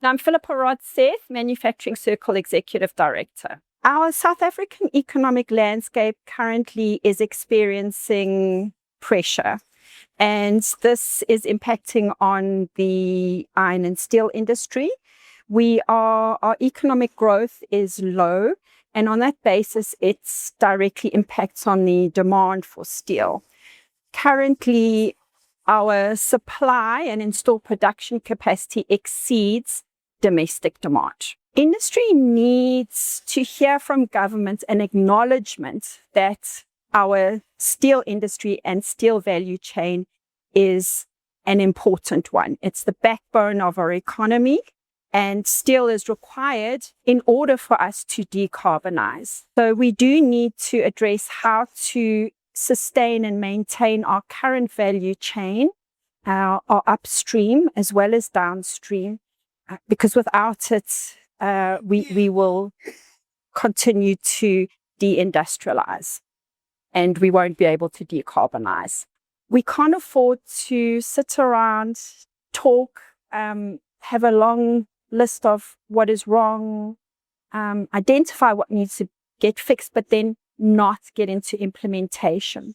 I'm Philippa Rodseth, Manufacturing Circle Executive Director. Our South African economic landscape currently is experiencing pressure, and this is impacting on the iron and steel industry. Our economic growth is low, and on that basis, it directly impacts on the demand for steel. Currently, our supply and installed production capacity exceeds domestic demand. Industry needs to hear from government an acknowledgement that our steel industry and steel value chain is an important one. It's the backbone of our economy, and steel is required in order for us to decarbonize. So we do need to address how to sustain and maintain our current value chain, our upstream as well as downstream, because without it, we will continue to deindustrialize and we won't be able to decarbonize. We can't afford to sit around, talk, have a long list of what is wrong, identify what needs to get fixed, but then not get into implementation.